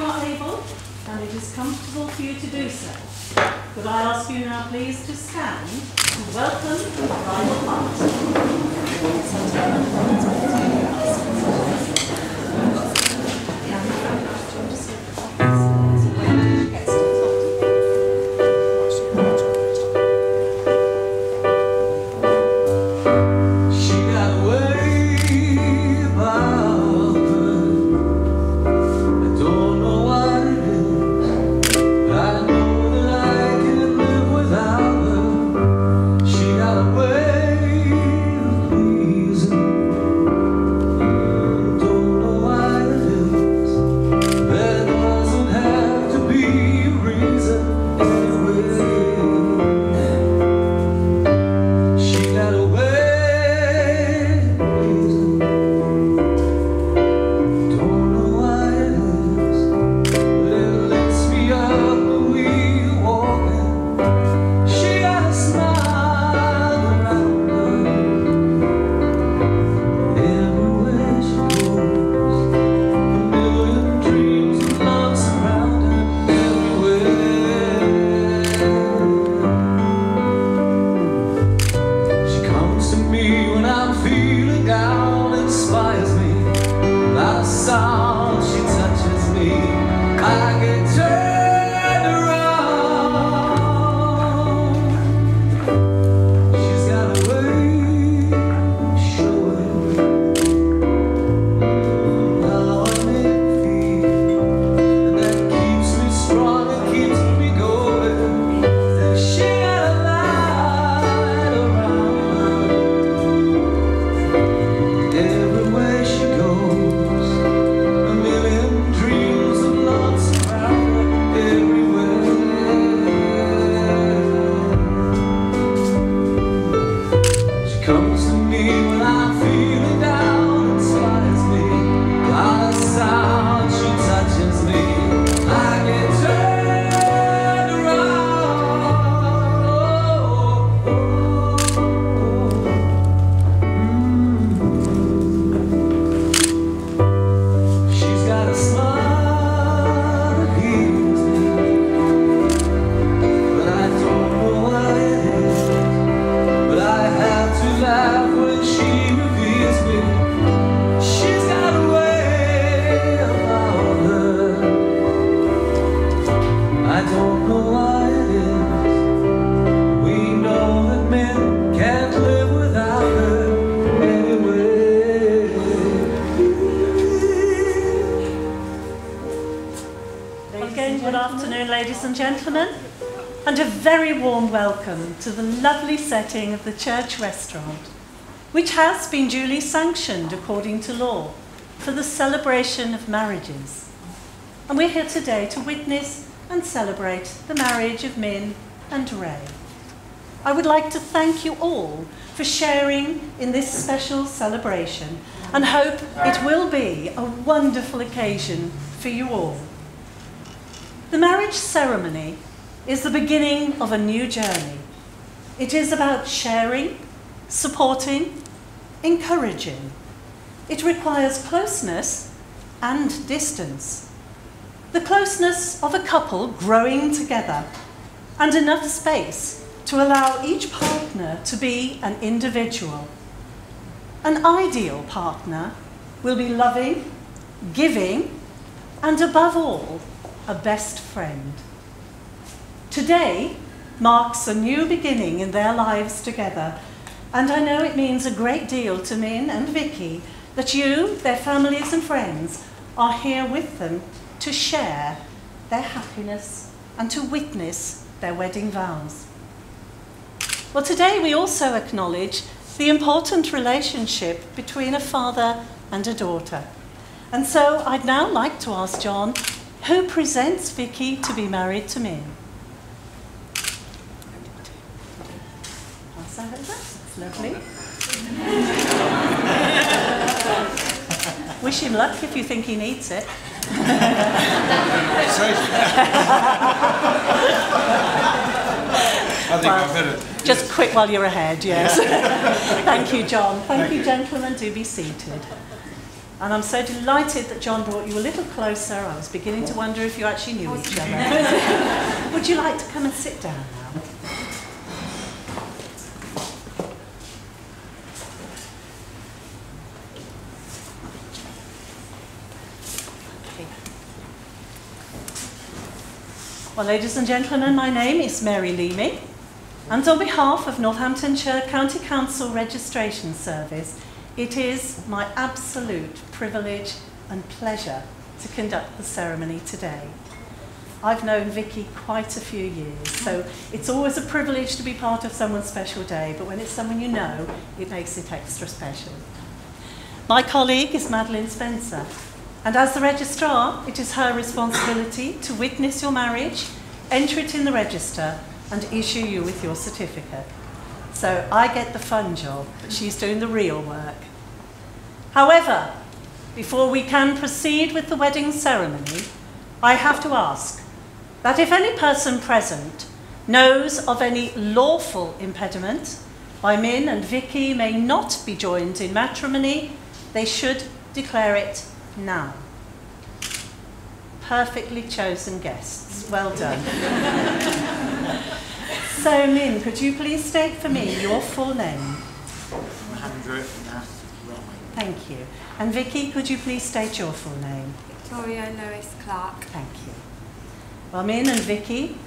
are able, and it is comfortable for you to do so, could I ask you now please to stand to welcome the bridal party. Welcome to the lovely setting of the church restaurant, which has been duly sanctioned according to law for the celebration of marriages. And we're here today to witness and celebrate the marriage of Min and Ray. I would like to thank you all for sharing in this special celebration and hope it will be a wonderful occasion for you all. The marriage ceremony is the beginning of a new journey. It is about sharing, supporting, encouraging. It requires closeness and distance. The closeness of a couple growing together and enough space to allow each partner to be an individual. An ideal partner will be loving, giving, and above all, a best friend. Today marks a new beginning in their lives together, and I know it means a great deal to Min and Vicky that you, their families and friends, are here with them to share their happiness and to witness their wedding vows. Well, today we also acknowledge the important relationship between a father and a daughter. And so I'd now like to ask John, who presents Vicky to be married to Min. That's lovely. Wish him luck if you think he needs it. I think I better. Just quick while you're ahead, yes. Thank you, John. Thank you, gentlemen. Do be seated. And I'm so delighted that John brought you a little closer. I was beginning to wonder if you actually knew each other. Would you like to come and sit down now? Okay. Well, ladies and gentlemen, my name is Mary Leamy, and on behalf of Northamptonshire County Council Registration Service, it is my absolute privilege and pleasure to conduct the ceremony today. I've known Vicky quite a few years, so it's always a privilege to be part of someone's special day, but when it's someone you know, it makes it extra special. My colleague is Madeline Spencer, and as the registrar, it is her responsibility to witness your marriage, enter it in the register, and issue you with your certificate. So I get the fun job, but she's doing the real work. However, before we can proceed with the wedding ceremony, I have to ask that if any person present knows of any lawful impediment why Min and Vicky may not be joined in matrimony, they should declare it now. Perfectly chosen guests. Well done. So, Min, could you please state for me your full name? Thank you. And Vicky, could you please state your full name? Victoria Lois Clark. Thank you. Well, Min and Vicky,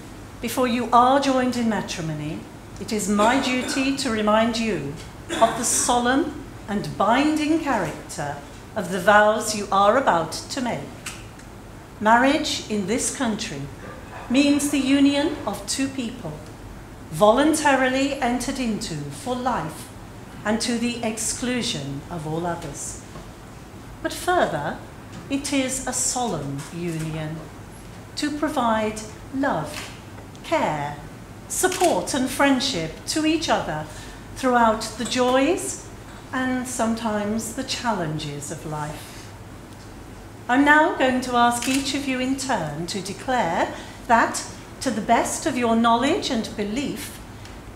before you are joined in matrimony, it is my duty to remind you of the solemn and binding character of the vows you are about to make. Marriage in this country means the union of two people, voluntarily entered into for life and to the exclusion of all others. But further, it is a solemn union to provide love, care, support and friendship to each other throughout the joys and sometimes the challenges of life. I'm now going to ask each of you in turn to declare that, to the best of your knowledge and belief,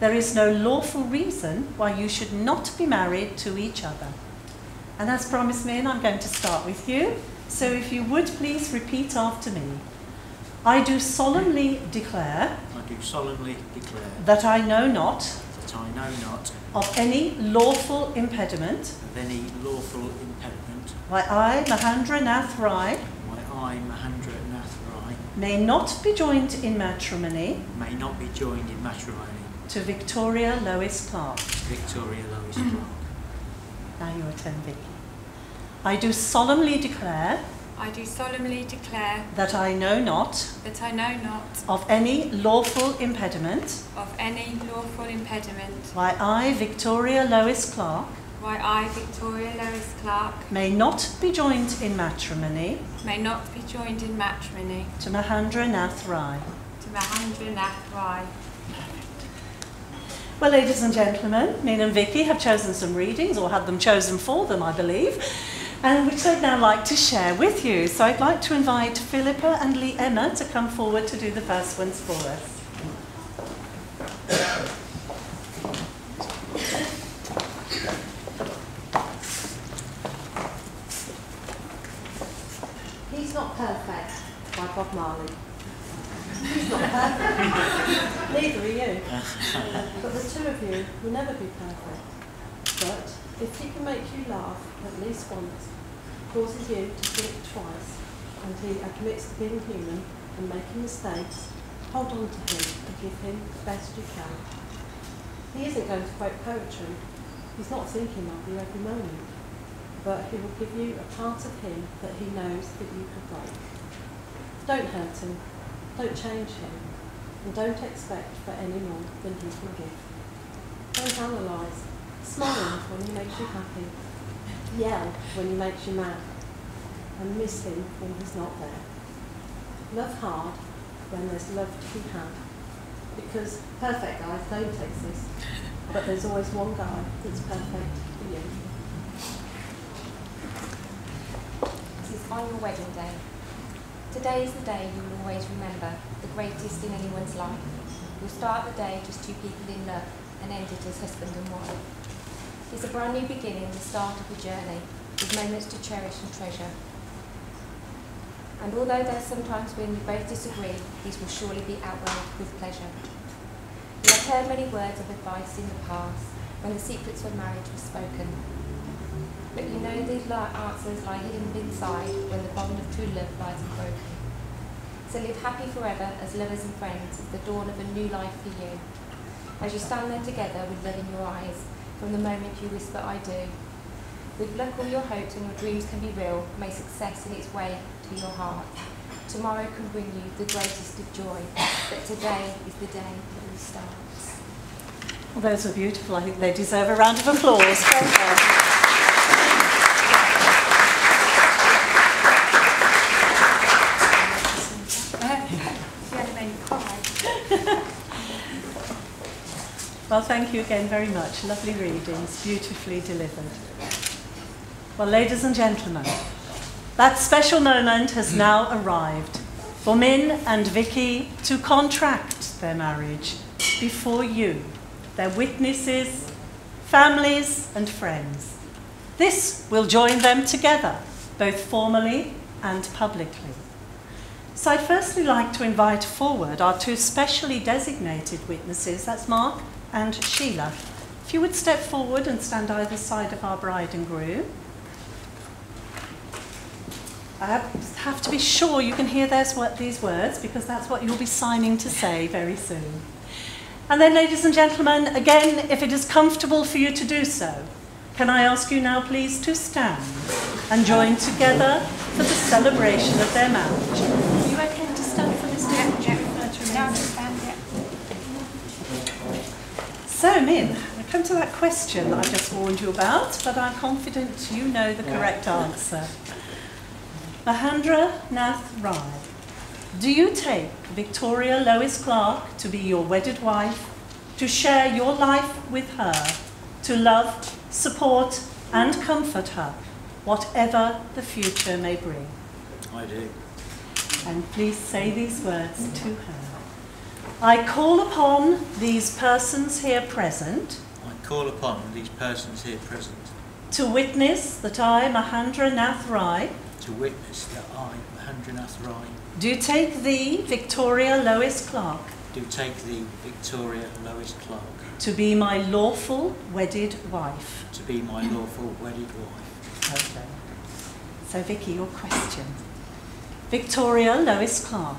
there is no lawful reason why you should not be married to each other. And as promised, Min, I'm going to start with you. So if you would please repeat after me. I do solemnly declare. I do solemnly declare. That I know not. That I know not. Of any lawful impediment. Of any lawful impediment. Why I, Mahendra Nath Rai. Why I, Mahendra Nath Rai. May not be joined in matrimony. May not be joined in matrimony. To Victoria Lois Clark. Victoria Lois Clark. Now your turn, Vicky. I do solemnly declare. I do solemnly declare. That I know not. That I know not. Of any lawful impediment. Of any lawful impediment. Why I, Victoria Lois Clark. Why I, Victoria Lois Clark. May not be joined in matrimony. May not be joined in matrimony. To Mahendra Nath Rai. To Mahendra Nath Rai. Well, ladies and gentlemen, Min and Vicky have chosen some readings, or had them chosen for them, I believe, and which they'd now like to share with you. So I'd like to invite Philippa and Lee Emma to come forward to do the first ones for us. He's Not Perfect by Bob Marley. He's not perfect. Neither are you. But the two of you will never be perfect. But if he can make you laugh at least once, causes you to think twice, and he admits to being human and making mistakes, hold on to him and give him the best you can. He isn't going to quote poetry. He's not thinking of you every moment. But he will give you a part of him that he knows that you could break. Don't hurt him. Don't change him, and don't expect for any more than he can give. Don't analyse. Smile when he makes you happy. Yell when he makes you mad. And miss him when he's not there. Love hard when there's love to be had. Because perfect guys don't exist, but there's always one guy that's perfect for you. This is on your wedding day. Today is the day you will always remember, the greatest in anyone's life. You'll start the day just two people in love and end it as husband and wife. It's a brand new beginning, the start of a journey. with moments to cherish and treasure. And although there's sometimes when you both disagree, these will surely be outweighed with pleasure. You have heard many words of advice in the past, when the secrets of marriage were spoken. But you know these answers lie hidden inside when the bond of true love lies unbroken. So live happy forever as lovers and friends at the dawn of a new life for you. As you stand there together with love in your eyes, from the moment you whisper I do. With luck all your hopes and your dreams can be real, may success in its way to your heart. Tomorrow can bring you the greatest of joy, but today is the day that all starts. Well, those were beautiful. I think they deserve a round of applause. Well done. Well, thank you again very much. Lovely readings, beautifully delivered. Well, ladies and gentlemen, that special moment has now arrived for Min and Vicky to contract their marriage before you, their witnesses, families and friends. This will join them together, both formally and publicly. So I'd firstly like to invite forward our two specially designated witnesses, that's Mark and Sheila. If you would step forward and stand either side of our bride and groom. I have to be sure you can hear these words, because that's what you'll be signing to say very soon. And then, ladies and gentlemen, again, if it is comfortable for you to do so, can I ask you now please to stand and join together for the celebration of their marriage. Are you okay to stand for this? So, Min, I come to that question that I just warned you about, but I'm confident you know the correct answer. Mahendra Nath Rai, do you take Victoria Lois Clark to be your wedded wife, to share your life with her, to love, support and comfort her, whatever the future may bring? I do. And please say these words to her. I call upon these persons here present. I call upon these persons here present. To witness that I, Mahendra Nath Rai. To witness that I, Mahendra Nath Rai. Do take thee, Victoria Lois Clark. Do take thee, Victoria Lois Clark. To be my lawful wedded wife. To be my lawful wedded wife. Okay. So Vicky, your question. Victoria Lois Clark,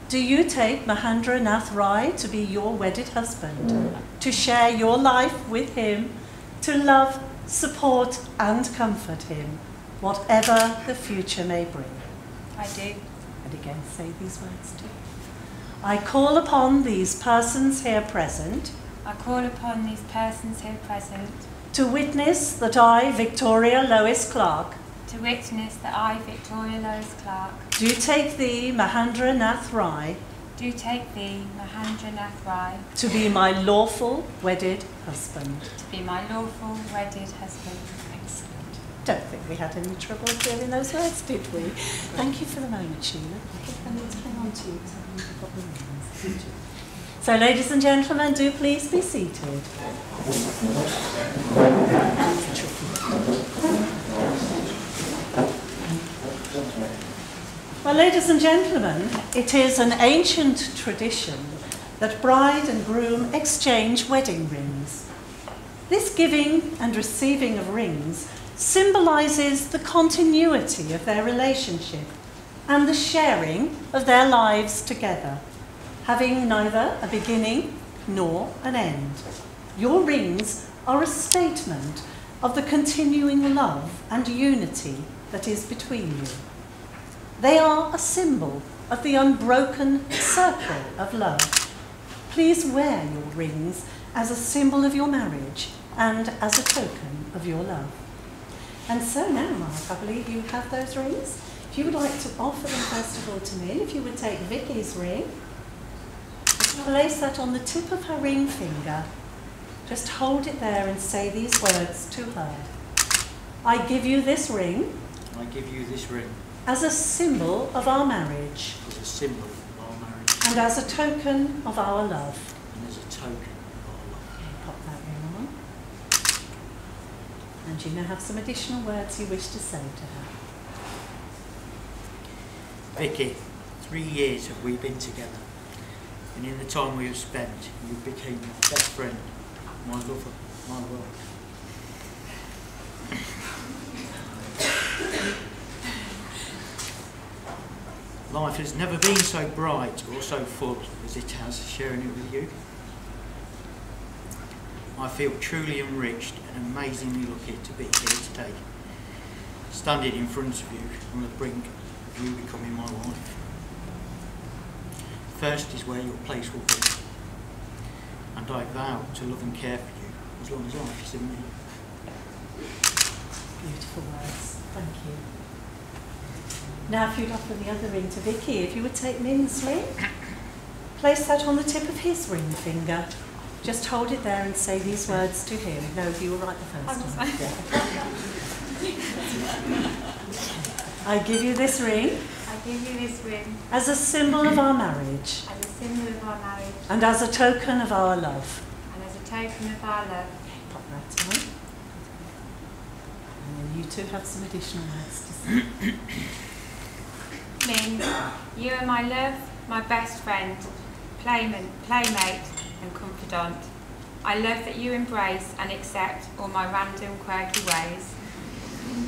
do you take Mahendra Nath Rai to be your wedded husband, to share your life with him, to love, support and comfort him, whatever the future may bring? I do. And again, say these words too. I call upon these persons here present. I call upon these persons here present. To witness that I, Victoria Lois Clark. To witness that I, Victoria Lois Clark. Do take thee, Mahendra Nath Rai. Do take thee, Mahendra Nath Rai. To be my lawful wedded husband. To be my lawful wedded husband. Excellent. Don't think we had any trouble hearing those words, did we? Thank you for the moment, Sheila. I need to hang on to you because I haven't got the rings. So, ladies and gentlemen, do please be seated. Well, ladies and gentlemen, it is an ancient tradition that bride and groom exchange wedding rings. This giving and receiving of rings symbolises the continuity of their relationship and the sharing of their lives together, having neither a beginning nor an end. Your rings are a statement of the continuing love and unity that is between you. They are a symbol of the unbroken circle of love. Please wear your rings as a symbol of your marriage and as a token of your love. And so now, Mark, I believe you have those rings. If you would like to offer them first of all to me, if you would take Vicky's ring, place that on the tip of her ring finger. Just hold it there and say these words to her. I give you this ring. I give you this ring. As a symbol of our marriage. As a symbol of our marriage. And as a token of our love. And as a token of our love. Okay, pop that ring on. And you now have some additional words you wish to say to her. Vicky, 3 years have we been together, and in the time we have spent, you became my best friend, my lover, my world. Life has never been so bright or so full as it has sharing it with you. I feel truly enriched and amazingly lucky to be here today, standing in front of you on the brink of you becoming my wife. First is where your place will be, and I vow to love and care for you as long as life is in me. Beautiful words, thank you. Now if you'd offer the other ring to Vicky, if you would take Min's ring, place that on the tip of his ring finger. Just hold it there and say these words to him. No, you were right the first time. Yeah. I give you this ring. I give you this ring as a symbol of our marriage. as a symbol of our marriage And as a token of our love. and as a token of our love. Pop that on. And then you two have some additional words to say. Min, you are my love, my best friend, playmate and confidant. I love that you embrace and accept all my random quirky ways.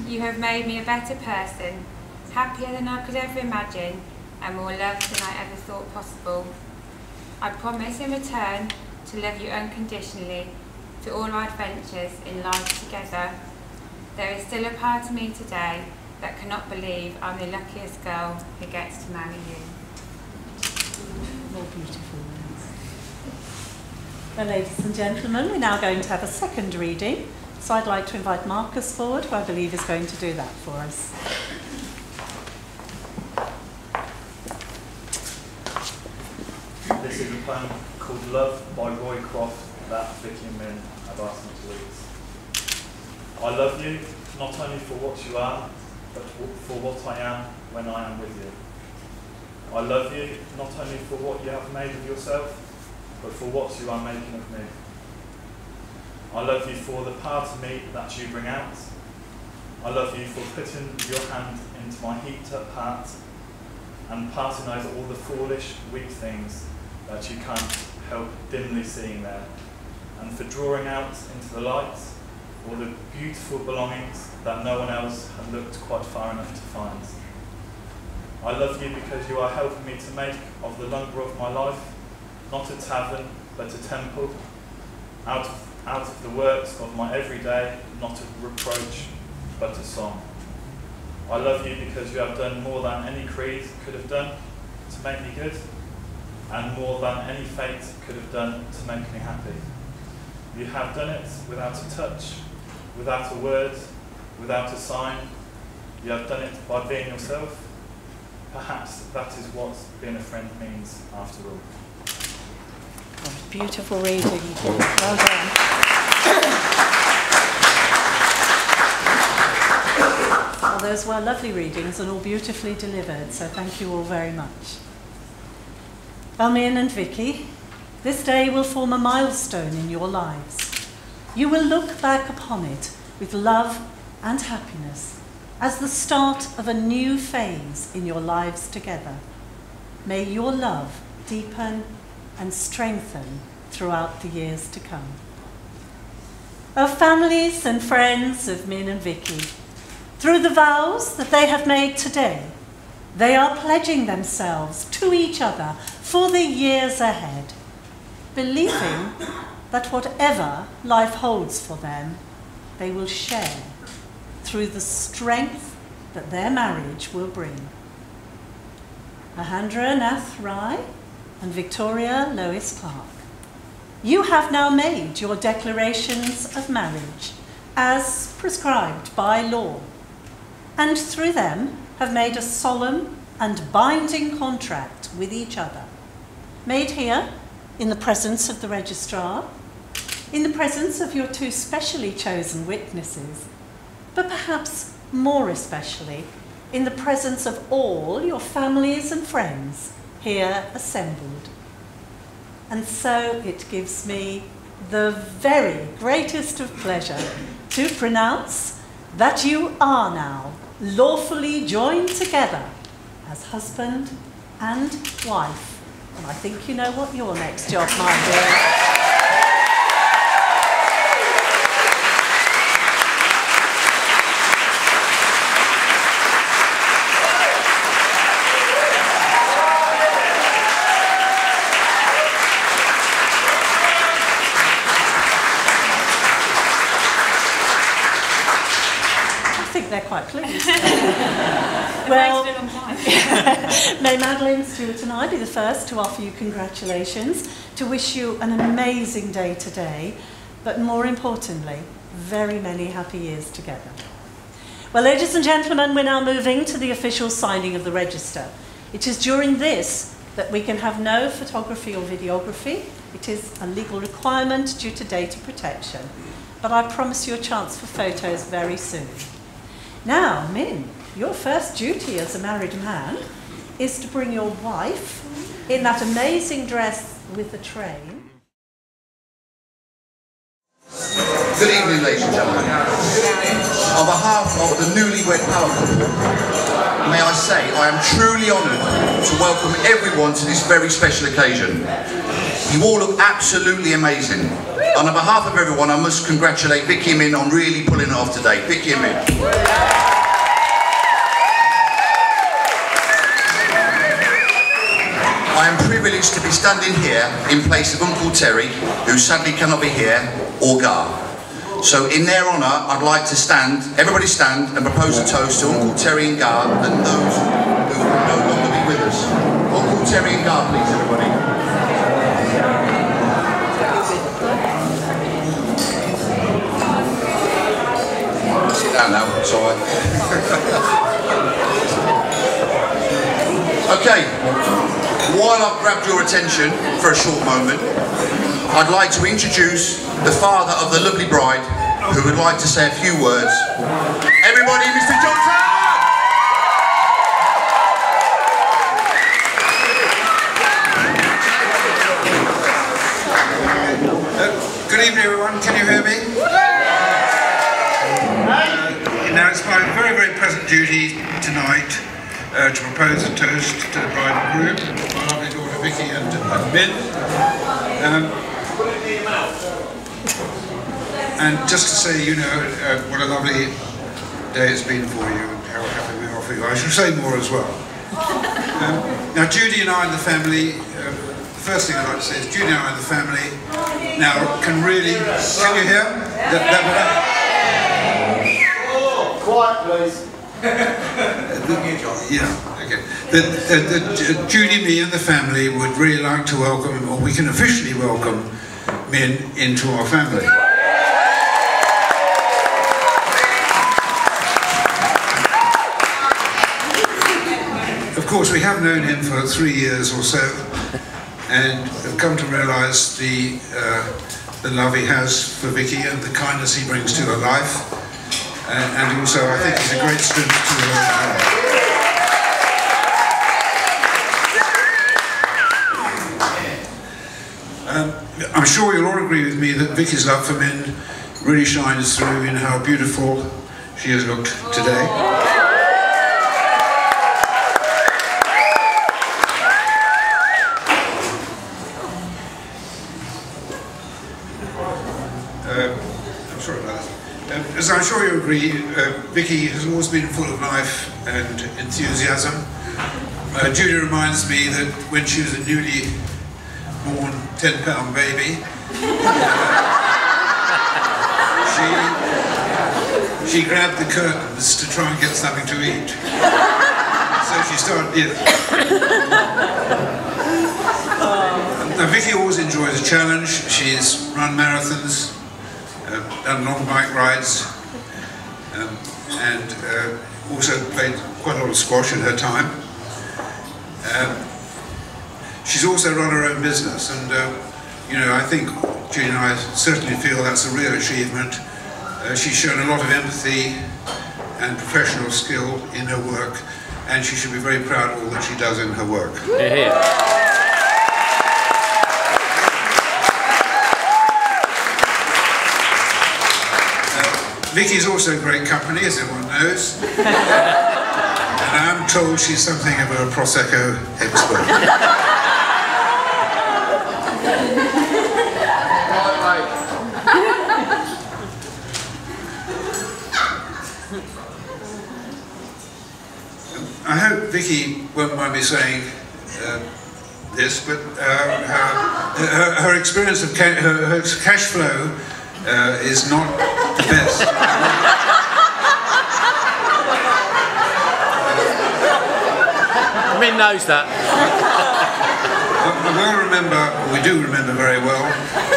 You have made me a better person, happier than I could ever imagine, and more loved than I ever thought possible. I promise in return to love you unconditionally through all our adventures in life together. There is still a part of me today that cannot believe I'm the luckiest girl who gets to marry you. More beautiful words. Well, ladies and gentlemen, we're now going to have a second reading. So I'd like to invite Marcus forward, who I believe is going to do that for us. This is a poem called Love by Roy Croft that Vicky and Min have asked me to read. I love you not only for what you are, but for what I am when I am with you. I love you not only for what you have made of yourself, but for what you are making of me. I love you for the part of me that you bring out. I love you for putting your hand into my heaped up heart and passing over all the foolish, weak things that you can't help dimly seeing there, and for drawing out into the light all the beautiful belongings that no one else had looked quite far enough to find. I love you because you are helping me to make of the lumber of my life not a tavern, but a temple, out of the works of my everyday, not a reproach, but a song. I love you because you have done more than any creed could have done to make me good, and more than any fate could have done to make me happy. You have done it without a touch, without a word, without a sign. You have done it by being yourself. Perhaps that is what being a friend means after all. Oh, beautiful reading. Well done. Well, those were lovely readings and all beautifully delivered, so thank you all very much. Min and Vicky, this day will form a milestone in your lives. You will look back upon it with love and happiness as the start of a new phase in your lives together. May your love deepen and strengthen throughout the years to come. Our families and friends of Min and Vicky, through the vows that they have made today, they are pledging themselves to each other for the years ahead, believing that whatever life holds for them, they will share through the strength that their marriage will bring. Alejandra Nath Rai and Victoria Lois Clark, you have now made your declarations of marriage as prescribed by law, and through them have made a solemn and binding contract with each other, made here in the presence of the registrar, in the presence of your two specially chosen witnesses, but perhaps more especially in the presence of all your families and friends here assembled. And so it gives me the very greatest of pleasure to pronounce that you are now lawfully joined together as husband and wife. And I think you know what your next job might be. They're quite pleased. Well, may Madeleine, Stuart and I be the first to offer you congratulations, to wish you an amazing day today, but more importantly, very many happy years together. Well, ladies and gentlemen, we're now moving to the official signing of the register. It is during this that we can have no photography or videography. It is a legal requirement due to data protection, but I promise you a chance for photos very soon. Now, Min, your first duty as a married man is to bring your wife in that amazing dress with the train. Good evening, ladies and gentlemen. On behalf of the newlywed power couple, may I say I am truly honoured to welcome everyone to this very special occasion. You all look absolutely amazing. And on behalf of everyone, I must congratulate Vicky and Min on really pulling it off today. Vicky and Min. I am privileged to be standing here in place of Uncle Terry, who sadly cannot be here, or Gar. So in their honour, I'd like to stand, everybody stand, and propose a toast to Uncle Terry and Gar and those who will no longer be with us. Uncle Terry and Gar, please, everybody. Sit down now, it's all right. Okay, while I've grabbed your attention for a short moment, I'd like to introduce the father of the lovely bride, who would like to say a few words. Everybody, Mr. Johnson! Good evening, everyone. Can you hear me? Now, it's my very, very pleasant duty tonight to propose a toast to the bride and groom, my lovely daughter Vicky and Min. And just to say, you know, what a lovely day it's been for you and how happy we are for you. I should say more as well. Now, Judy and I and the family, the first thing I'd like to say is Judy and I and the family now can really, can you hear? Quiet, please. Yeah, okay. Judy, me and the family would really like to welcome, or we can officially welcome Min into our family. Of course, we have known him for 3 years or so, and have come to realise the love he has for Vicky and the kindness he brings to her life. And also, I think he's a great strength to the family. I'm sure you'll all agree with me that Vicky's love for Min really shines through in how beautiful she has looked today. I'm sorry about that. As I'm sure you agree, Vicky has always been full of life and enthusiasm. Judy reminds me that when she was a newly born 10-pound baby, she grabbed the curtains to try and get something to eat. So she started, Now, Vicky always enjoys a challenge. She's run marathons, done long bike rides, and also played quite a lot of squash in her time. She's also run her own business, and you know, I think Judy and I certainly feel that's a real achievement. She's shown a lot of empathy and professional skill in her work, and she should be very proud of all that she does in her work. Vicky's also great company, as everyone knows. And I'm told she's something of a Prosecco expert. I hope Vicky won't mind me saying this, but her experience of her cash flow is not the best. Min knows that. We do remember very well,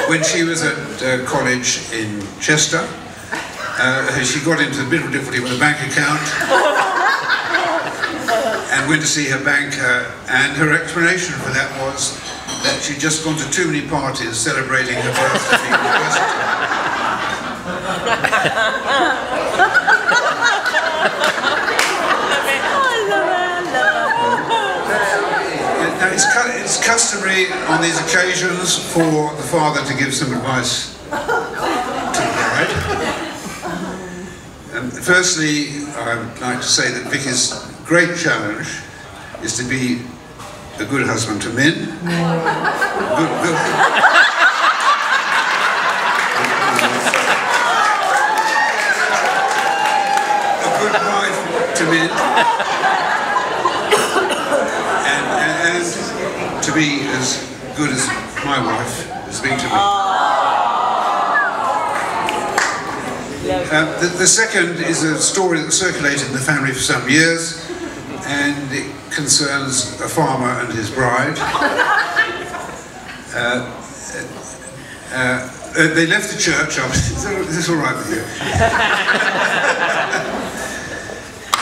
when she was at college in Chester, she got into a bit of difficulty with a bank account and went to see her banker, and her explanation for that was that she'd just gone to too many parties celebrating her birthday at university. Now, it's customary on these occasions for the father to give some advice to the bride. Firstly, I would like to say that Vicky's great challenge is to be a good husband to Min. A good wife to Min. And to be as good as my wife has been to me. The second is a story that circulated in the family for some years, and it concerns a farmer and his bride. They left the church. Is this all right with you?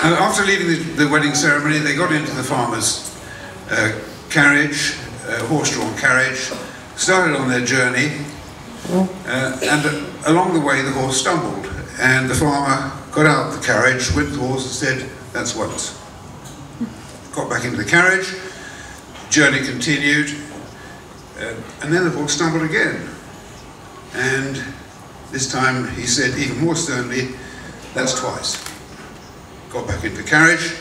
After leaving the wedding ceremony, they got into the farmer's carriage, horse-drawn carriage, started on their journey, and along the way the horse stumbled, and the farmer got out the carriage, went to the horse and said, "That's once." Got back into the carriage, journey continued, and then the horse stumbled again, and this time he said even more sternly, "That's twice." Got back into the carriage,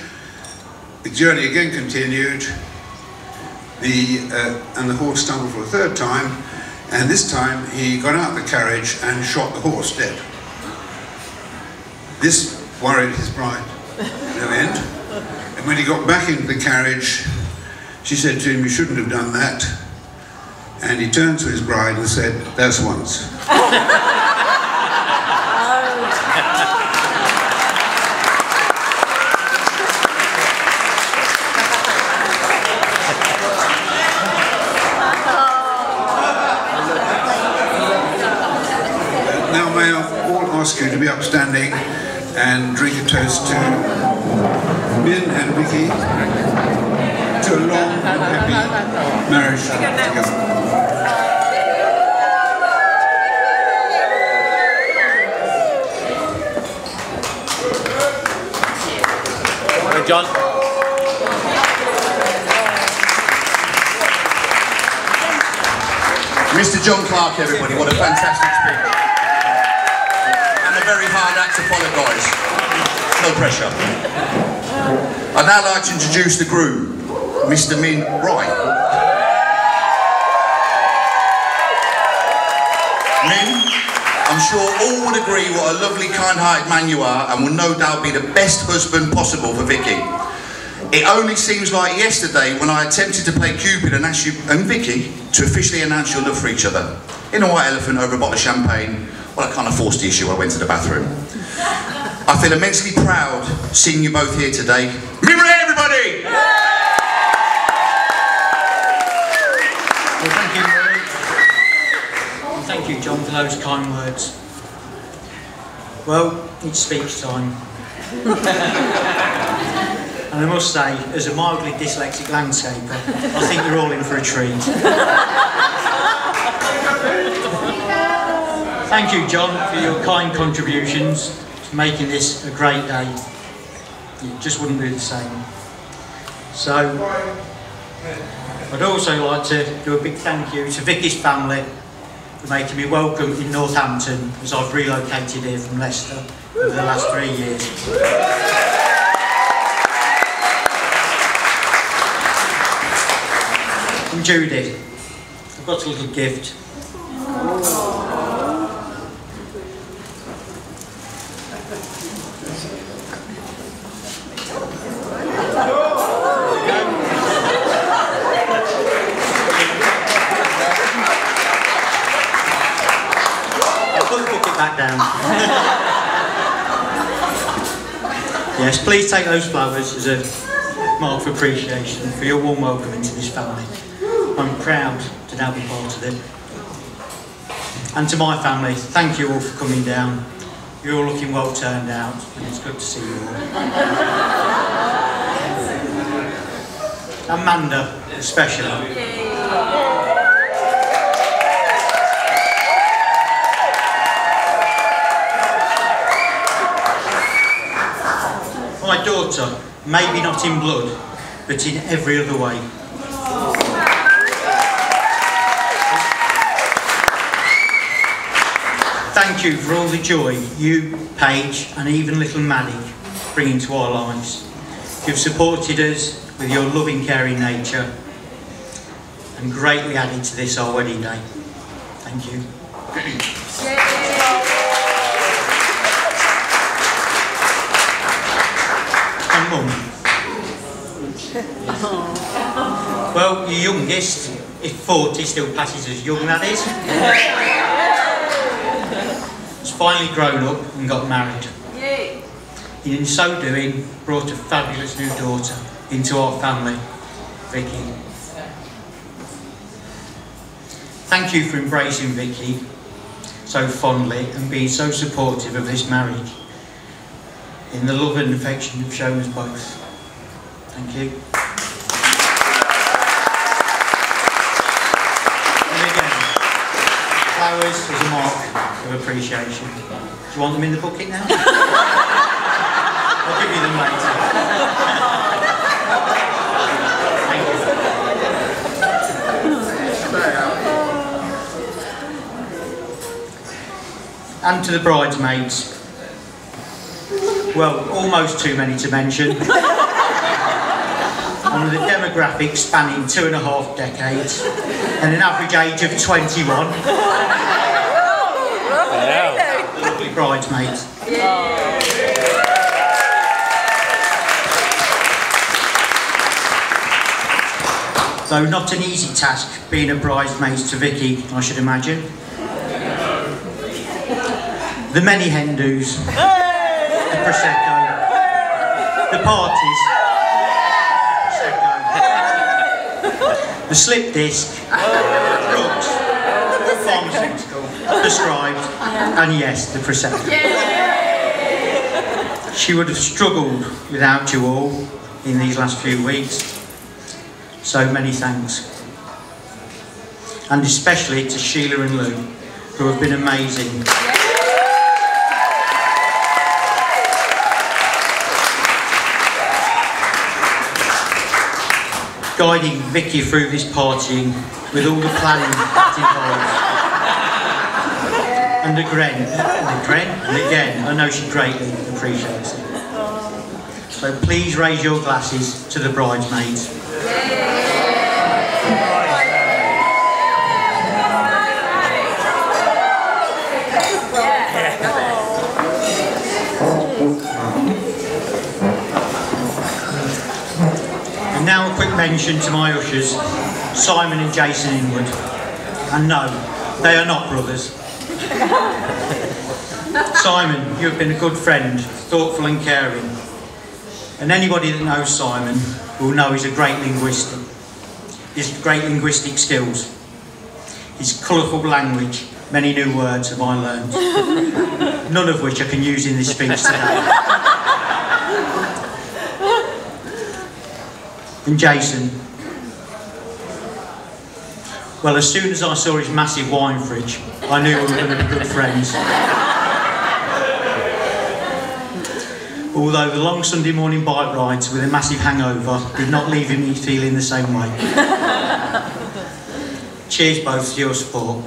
the journey again continued, and the horse stumbled for a third time, and this time he got out the carriage and shot the horse dead. This worried his bride no end, and when he got back into the carriage, she said to him, "You shouldn't have done that." And he turned to his bride and said, "That's once." Now may I all ask you to be upstanding and drink a toast to Min and Vicky, to a long and happy marriage together. John. Mr. John Clark, everybody, what a fantastic speech. And a very hard act to follow, guys. No pressure. I'd now like to introduce the groom, Mr. Min Wright. Min, I'm sure all would agree what a lovely, kind-hearted man you are, and will no doubt be the best husband possible for Vicky. It only seems like yesterday when I attempted to play Cupid and asked you and Vicky to officially announce your love for each other. In a white elephant over a bottle of champagne, well, I kind of forced the issue. I went to the bathroom. I feel immensely proud seeing you both here today. Remember everybody! Well, thank you, Mary. And thank you, John, for those kind words. Well, it's speech time. And I must say, as a mildly dyslexic landscaper, I think you're all in for a treat. Thank you, John, for your kind contributions to making this a great day. It just wouldn't be the same. So, I'd also like to do a big thank you to Vicky's family for making me welcome in Northampton as I've relocated here from Leicester over the last 3 years. From Judy, I've got a little gift. Back down. Yes, please take those flowers as a mark of appreciation for your warm welcome into this family. I'm proud to now be part of it. And to my family, thank you all for coming down. You're all looking well turned out, and it's good to see you all. Amanda, especially. My daughter, maybe not in blood, but in every other way. Thank you for all the joy you, Paige, and even little Maddie bring into our lives. You've supported us with your loving, caring nature and greatly added to this, our wedding day. Thank you. Mum. Well, your youngest, if 40, still passes as young, that is. Has finally grown up and got married. In so doing, brought a fabulous new daughter into our family, Vicky. Thank you for embracing Vicky so fondly and being so supportive of this marriage, in the love and affection you've shown us both. Thank you. And again, flowers as a mark of appreciation. Do you want them in the bucket now? I'll give you them later. Thank you. And to the bridesmaids. Well, almost too many to mention. And with a demographic spanning 2.5 decades and an average age of 21. Lovely bridesmaids. Though not an easy task being a bridesmaid to Vicky, I should imagine. The many hen do's. The Prosecco, the parties, Prosecco, the slip disc, drugs, the pharmaceutical, prescribed, and yes, the Prosecco. She would have struggled without you all in these last few weeks. So many thanks. And especially to Sheila and Lou, who have been amazing. Guiding Vicky through this partying with all the planning that involved. And again, I know she greatly appreciates it. So please raise your glasses to the bridesmaids. And now a quick mention to my ushers, Simon and Jason Inwood. And no, they are not brothers. Simon, you have been a good friend, thoughtful and caring. And anybody that knows Simon will know he's a great linguist. His great linguistic skills. His colourful language, many new words have I learned. None of which I can use in this speech today. And Jason, well, as soon as I saw his massive wine fridge, I knew we were going to be good friends. Although the long Sunday morning bike rides with a massive hangover did not leave me feeling the same way. Cheers both to your support.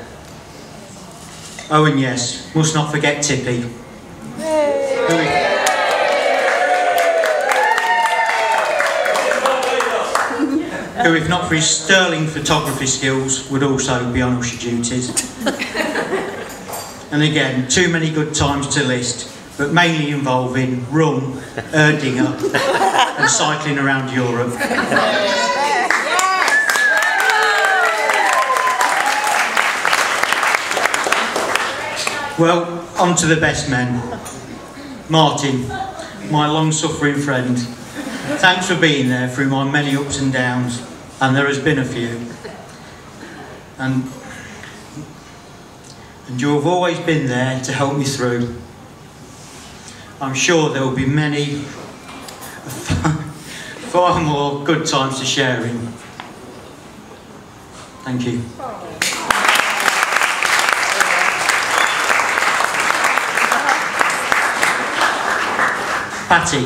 Oh, and yes, must not forget Tippy. Who, if not for his sterling photography skills, would also be on usher duties. And again, too many good times to list, but mainly involving rum, Erdinger, and cycling around Europe. Well, on to the best men. Martin, my long-suffering friend, thanks for being there through my many ups and downs, and there has been a few. And you have always been there to help me through. I'm sure there will be many, far more good times to share in. Thank you. Patty.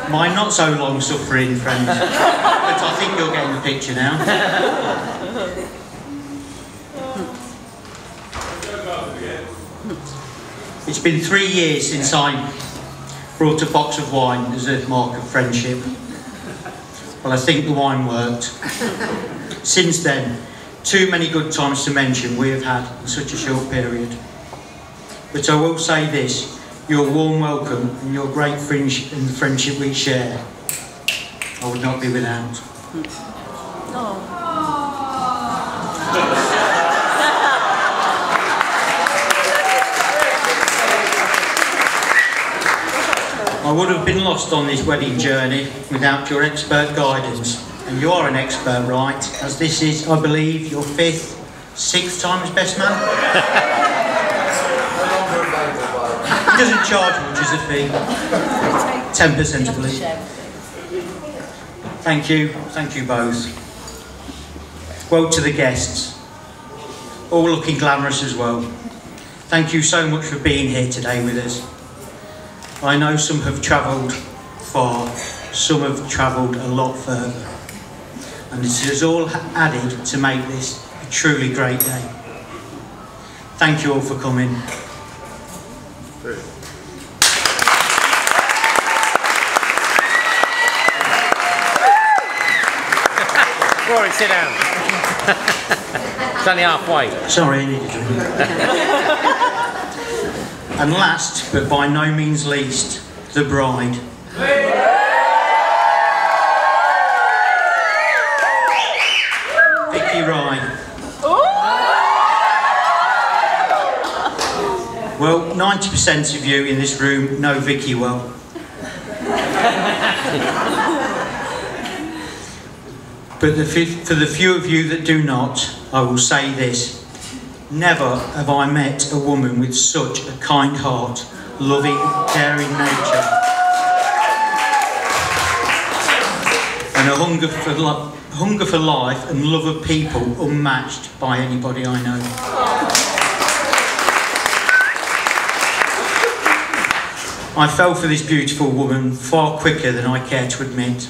My not so long suffering friend, but I think you're getting the picture now. It's been 3 years since I brought a box of wine as a mark of friendship. Well, I think the wine worked. Since then, too many good times to mention we have had in such a short period. But I will say this, your warm welcome and your great friendship and the friendship we share, I would not be without. I would have been lost on this wedding journey without your expert guidance. And you are an expert, right? As this is, I believe, your 5th, 6th time as best man? He doesn't charge much as a fee. 10%, I believe. Thank you both. Well, to the guests, all looking glamorous as well. Thank you so much for being here today with us. I know some have travelled far, some have travelled a lot further. And this has all added to make this a truly great day. Thank you all for coming. Rory, sit down. It's only halfway. Sorry, I needed to drink. And last, but by no means least, the bride. Vicky Rye. Well, 90% of you in this room know Vicky well. But for the few of you that do not, I will say this. Never have I met a woman with such a kind heart, loving, caring nature, and a hunger for life and love of people unmatched by anybody I know. I fell for this beautiful woman far quicker than I care to admit.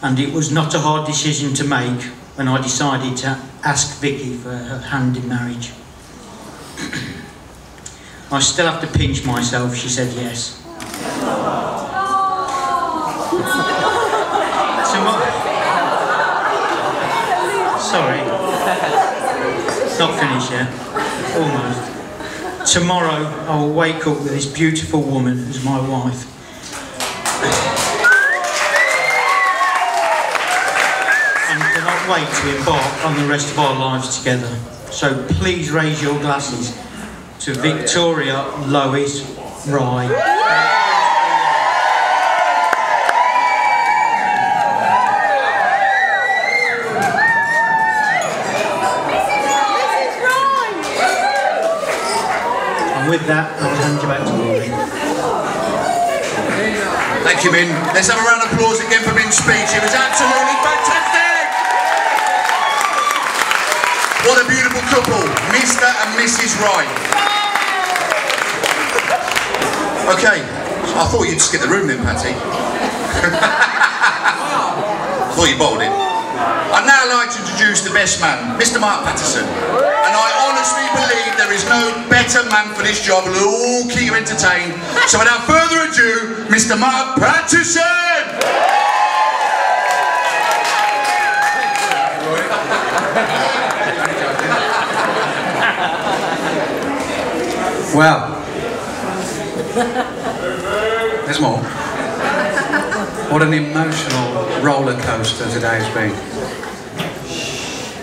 And it was not a hard decision to make when I decided to ask Vicky for her hand in marriage. I still have to pinch myself, she said yes. Sorry, it's not finished yet, almost. Tomorrow I will wake up with this beautiful woman as my wife. Wait to embark on the rest of our lives together. So please raise your glasses to Victoria Lois Rye. And with that, I'll hand you back to Rory. Thank you, Min. Let's have a round of applause again for Min's speech. It was absolutely fantastic. What a beautiful couple, Mr. and Mrs. Wright. Okay, I thought you'd skip the room then, Patty. I thought you bowled it. I'd now like to introduce the best man, Mr. Mark Patterson. And I honestly believe there is no better man for this job who will all keep you entertained. So without further ado, Mr. Mark Patterson! Well, there's more. What an emotional roller coaster today's been.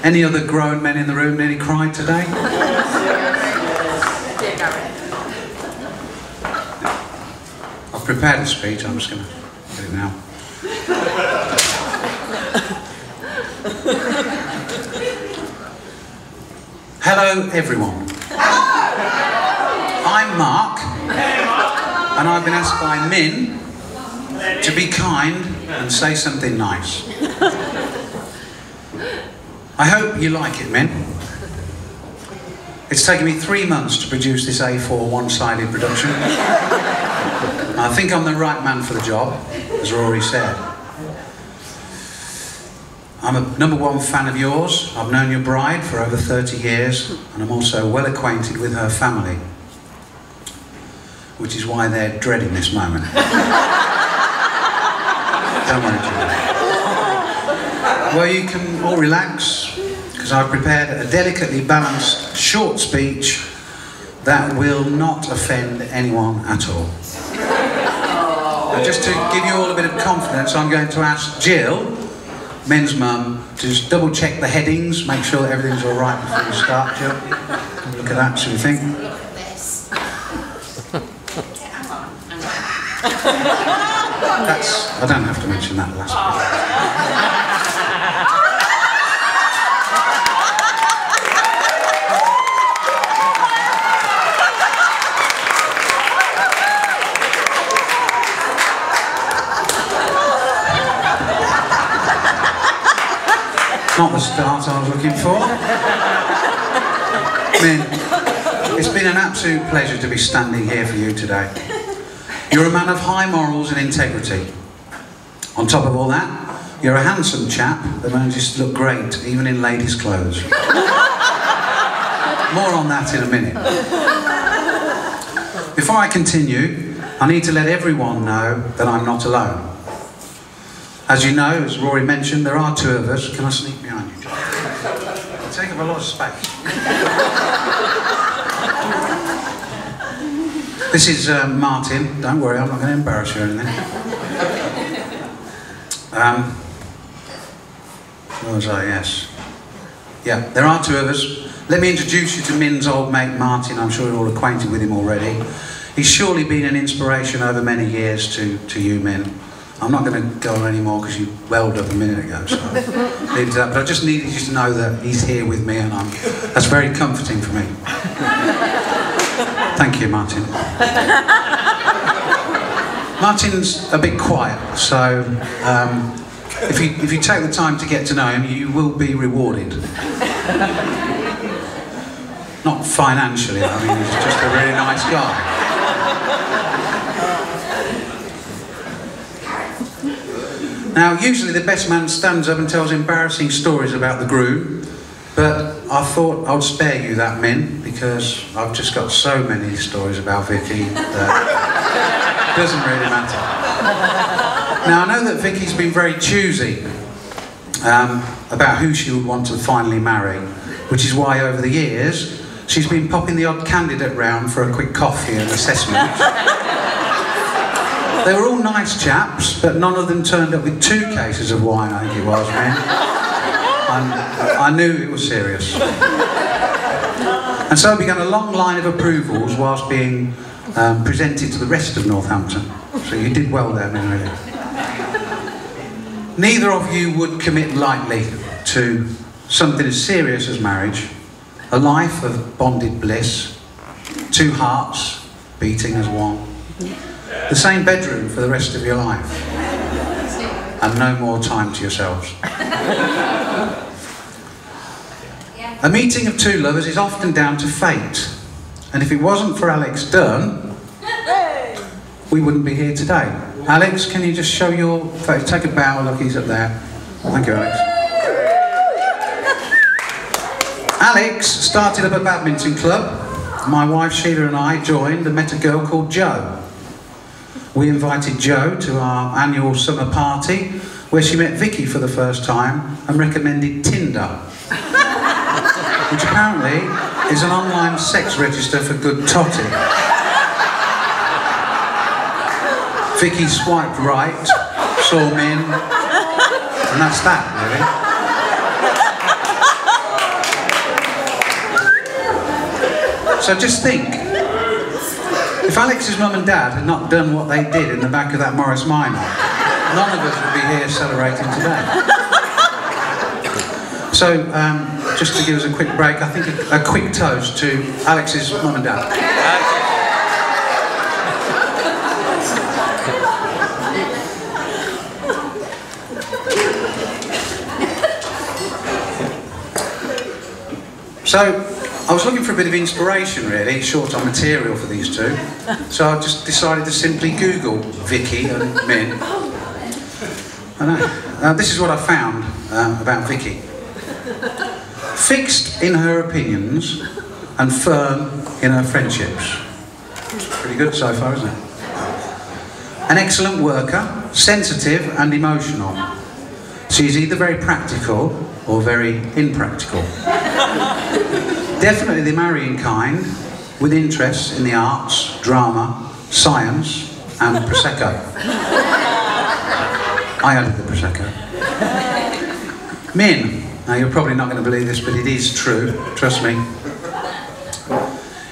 Any other grown men in the room nearly cried today? I've prepared a speech, I'm just going to get it now. Hello everyone. I'm Mark, and I've been asked by Min to be kind and say something nice. I hope you like it, Min. It's taken me 3 months to produce this A4 one-sided production. I think I'm the right man for the job, as Rory said. I'm a #1 fan of yours. I've known your bride for over 30 years, and I'm also well acquainted with her family, which is why they're dreading this moment. Don't worry, Julie. Well, you can all relax, because I've prepared a delicately balanced, short speech that will not offend anyone at all. And just to give you all a bit of confidence, I'm going to ask Jill, Men's mum, to just double check the headings, make sure that everything's all right before you start, Jill. Have a look at that, see what you think. Look at this. I don't have to mention that last bit. Not the start I was looking for. Min, it's been an absolute pleasure to be standing here for you today. You're a man of high morals and integrity. On top of all that, you're a handsome chap that manages to look great, even in ladies' clothes. More on that in a minute. Before I continue, I need to let everyone know that I'm not alone. As you know, as Rory mentioned, there are 2 of us. Can I sneak behind you, John? They take up a lot of space. This is Martin. Don't worry, I'm not going to embarrass you or anything. Where was I? Yes. Yeah, there are 2 of us. Let me introduce you to Min's old mate, Martin. I'm sure you're all acquainted with him already. He's surely been an inspiration over many years to you, Min. I'm not going to go on anymore because you welled up a minute ago, so leave it to that. But I just needed you to know that he's here with me, and that's very comforting for me. Thank you, Martin. Martin's a bit quiet, so if you take the time to get to know him, you will be rewarded. Not financially, I mean, he's just a really nice guy. Now, usually the best man stands up and tells embarrassing stories about the groom, but I thought I'd spare you that, Min, because I've just got so many stories about Vicky that it doesn't really matter. Now, I know that Vicky's been very choosy about who she would want to finally marry, which is why over the years she's been popping the odd candidate round for a quick coffee and assessment. They were all nice chaps, but none of them turned up with 2 cases of wine, I think it was, man. I knew it was serious. And so I began a long line of approvals whilst being presented to the rest of Northampton. So you did well there, man, really. Neither of you would commit lightly to something as serious as marriage, a life of bonded bliss, 2 hearts beating as one. The same bedroom for the rest of your life, and no more time to yourselves. A meeting of 2 lovers is often down to fate, and if it wasn't for Alex Dunn, we wouldn't be here today. Alex, can you just show your face? Take a bow, look, he's up there. Thank you, Alex. Alex started up a badminton club. My wife Sheila and I joined and met a girl called Jo. We invited Jo to our annual summer party where she met Vicky for the first time and recommended Tinder, which apparently is an online sex register for good totty. Vicky swiped right, saw Min, and that's that, really. So just think, if Alex's mum and dad had not done what they did in the back of that Morris Minor, none of us would be here celebrating today. So, just to give us a quick break, I think a quick toast to Alex's mum and dad. So, I was looking for a bit of inspiration really, short on material for these two. So I just decided to simply Google Vicky and Min. This is what I found about Vicky. Fixed in her opinions and firm in her friendships. Pretty good so far, isn't it? An excellent worker, sensitive and emotional. She's either very practical or very impractical. Definitely the marrying kind, with interests in the arts, drama, science and Prosecco. I added the Prosecco. Min, now you're probably not going to believe this, but it is true, trust me.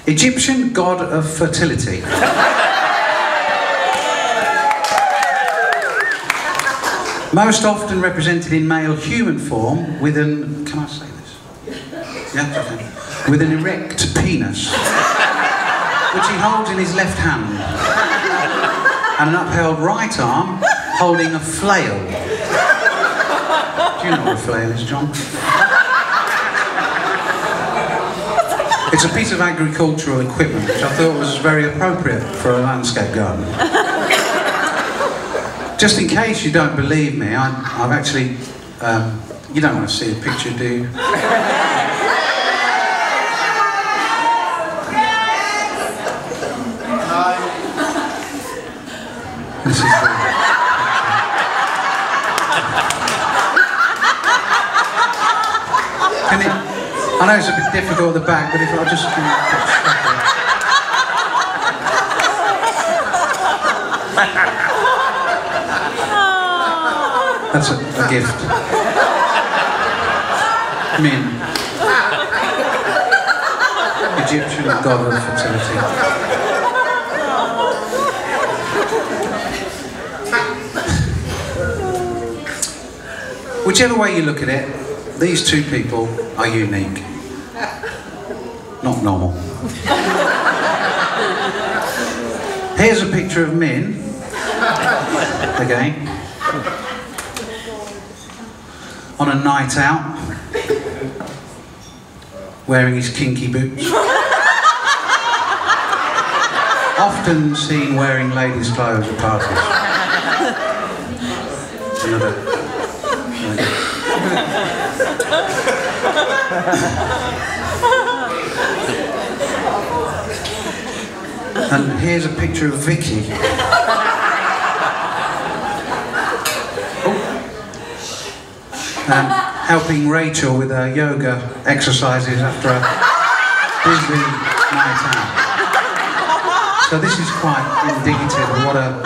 Egyptian god of fertility. Most often represented in male human form with an, can I say this? Yeah, okay. With an erect penis, which he holds in his left hand, and an upheld right arm holding a flail. Do you know what a flail is, John? It's a piece of agricultural equipment which I thought was very appropriate for a landscape garden. Just in case you don't believe me, I've actually, you don't want to see a picture, do you? This is the... Can it, I know it's a bit difficult at the back, but if I just... That's a gift. Min. Egyptian god of fertility. Whichever way you look at it, these two people are unique. Not normal. Here's a picture of Min. Again. On a night out, wearing his kinky boots. Often seen wearing ladies' clothes at parties. Another. And here's a picture of Vicky. Helping Rachel with her yoga exercises after a busy night out. So this is quite indicative of what a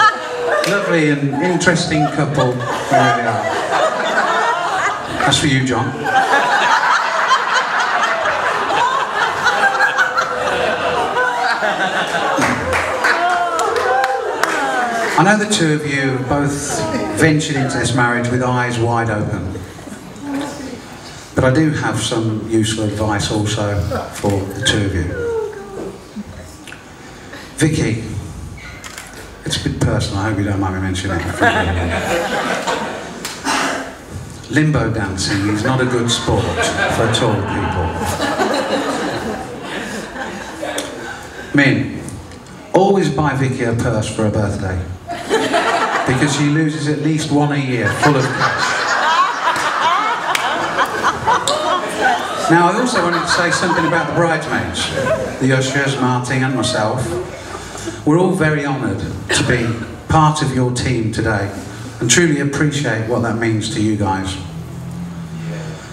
lovely and interesting couple they really are. That's for you, John. I know the two of you both ventured into this marriage with eyes wide open. But I do have some useful advice also for the two of you. Vicky, it's a bit personal, I hope you don't mind me mentioning it. Limbo dancing is not a good sport for tall people. Min, always buy Vicky a purse for her birthday. Because she loses at least one a year, full of cash. Now, I also wanted to say something about the bridesmaids, the ushers, Martin and myself. We're all very honoured to be part of your team today and truly appreciate what that means to you guys.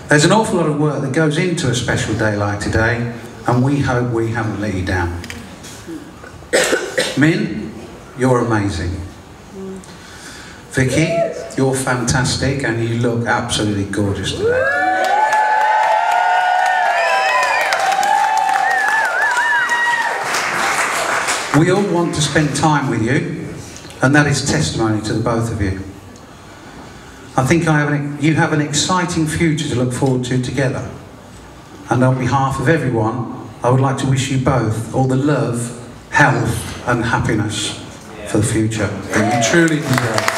There's an awful lot of work that goes into a special day like today, and we hope we haven't let you down. Min, you're amazing. Vicky, you're fantastic and you look absolutely gorgeous today. We all want to spend time with you, and that is testimony to the both of you. I think you have an exciting future to look forward to together. And on behalf of everyone, I would like to wish you both all the love, health and happiness for the future that you truly deserve.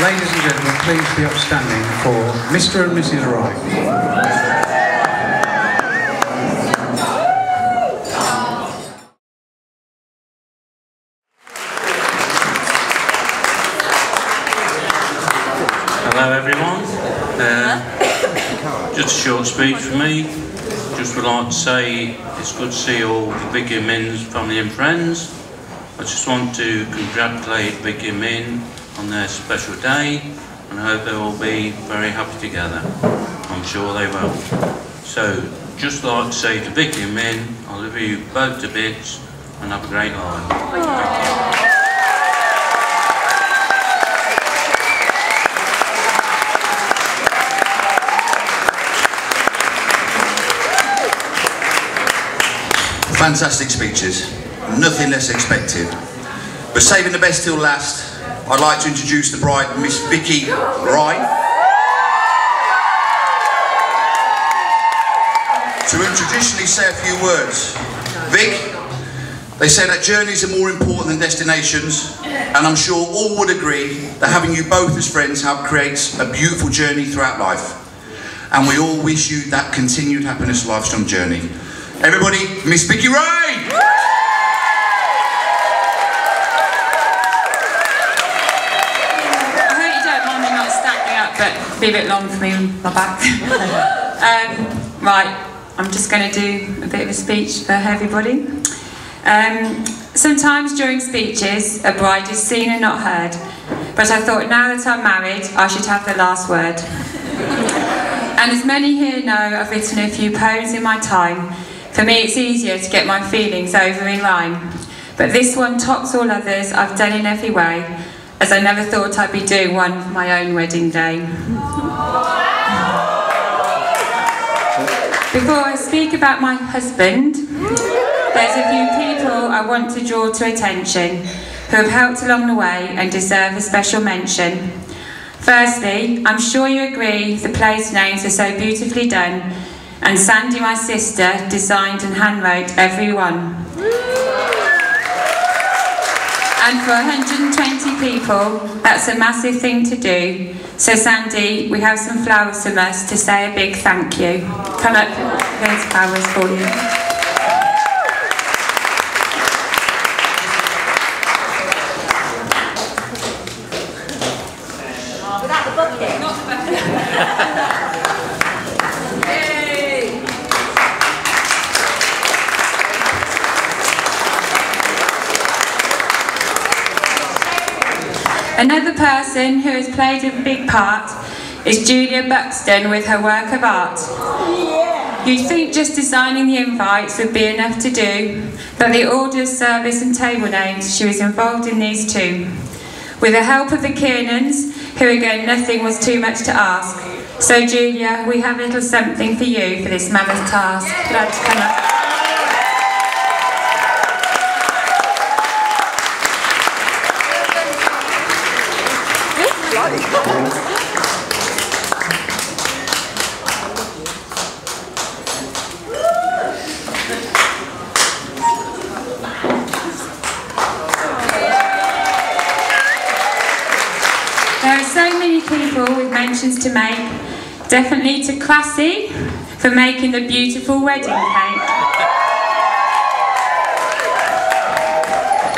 Ladies and gentlemen, please be upstanding for Mr. and Mrs. Wright. Hello everyone, just a short speech from me. Just would like to say it's good to see all Vicky and Min's family and friends. I just want to congratulate Vicky and Min on their special day, and I hope they will be very happy together. I'm sure they will. So, just like to say to Vicky and Min, I love you both to bits and have a great life. Fantastic speeches, nothing less expected. But saving the best till last, I'd like to introduce the bride, Miss Vicky Wright. To whom traditionally say a few words. Vic, they say that journeys are more important than destinations, and I'm sure all would agree that having you both as friends creates a beautiful journey throughout life. And we all wish you that continued happiness lifetime journey. Everybody, Miss Vicky Wright! But be a bit long for me on my back. Right, I'm just going to do a bit of a speech for everybody. Sometimes during speeches, a bride is seen and not heard, but I thought now that I'm married, I should have the last word. And as many here know, I've written a few poems in my time. For me, it's easier to get my feelings over in rhyme. But this one tops all others I've done in every way, as I never thought I'd be doing one for my own wedding day. Before I speak about my husband, there's a few people I want to draw to attention who have helped along the way and deserve a special mention. Firstly, I'm sure you agree the play's names are so beautifully done, and Sandy, my sister, designed and handwrote every one. And for 120 people, that's a massive thing to do. So Sandy, we have some flowers from us to say a big thank you. Come up, there's flowers for you. Without the bucket? Not the bucket. Another person who has played a big part is Julia Buxton with her work of art. You'd think just designing the invites would be enough to do, but the orders, service and table names, she was involved in these too. With the help of the Kiernans, who again nothing was too much to ask. So Julia, we have a little something for you for this mammoth task. Glad to come up. There are so many people with mentions to make. Definitely to Classy for making the beautiful wedding cake.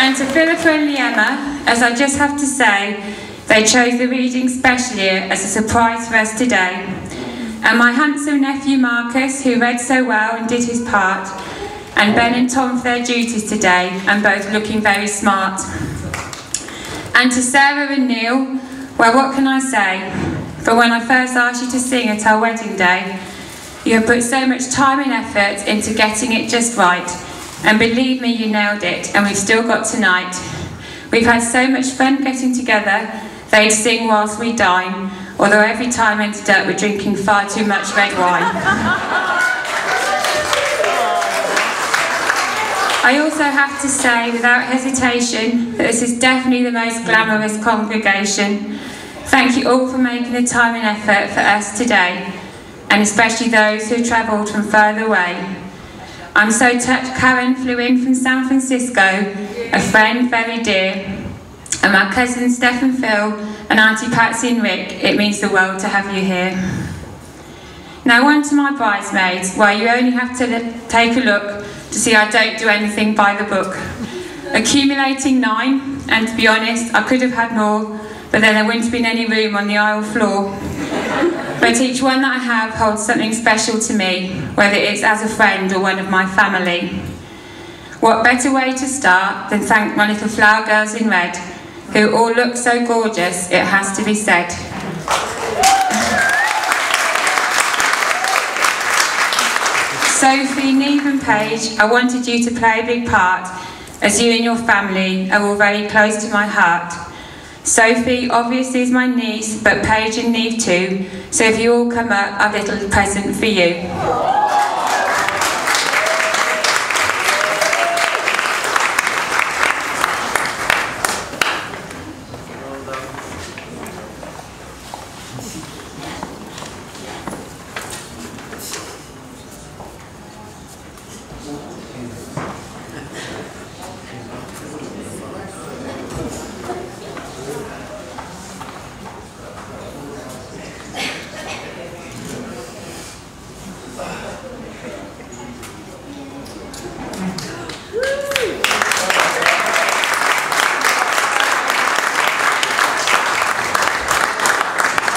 And to Philippa and Liemma, as I just have to say, they chose the reading special year as a surprise for us today. And my handsome nephew Marcus, who read so well and did his part, and Ben and Tom for their duties today, and both looking very smart. And to Sarah and Neil, well, what can I say? For when I first asked you to sing at our wedding day, you have put so much time and effort into getting it just right, and believe me, you nailed it, and we've still got tonight. We've had so much fun getting together. They'd sing whilst we dine, although every time ended up with drinking far too much red wine. I also have to say, without hesitation, that this is definitely the most glamorous congregation. Thank you all for making the time and effort for us today, and especially those who travelled from further away. I'm so touched Karen flew in from San Francisco, a friend very dear, and my cousins Steph and Phil, and Auntie Patsy and Rick. It means the world to have you here. Now on to my bridesmaids, where you only have to take a look to see I don't do anything by the book. Accumulating 9, and to be honest, I could have had more, but then there wouldn't have been any room on the aisle floor. But each one that I have holds something special to me, whether it's as a friend or one of my family. What better way to start than thank my little flower girls in red, who all look so gorgeous, it has to be said. Sophie, Neve and Paige, I wanted you to play a big part, as you and your family are all very close to my heart. Sophie obviously is my niece, but Paige and Neve too, so if you all come up, I've a little present for you.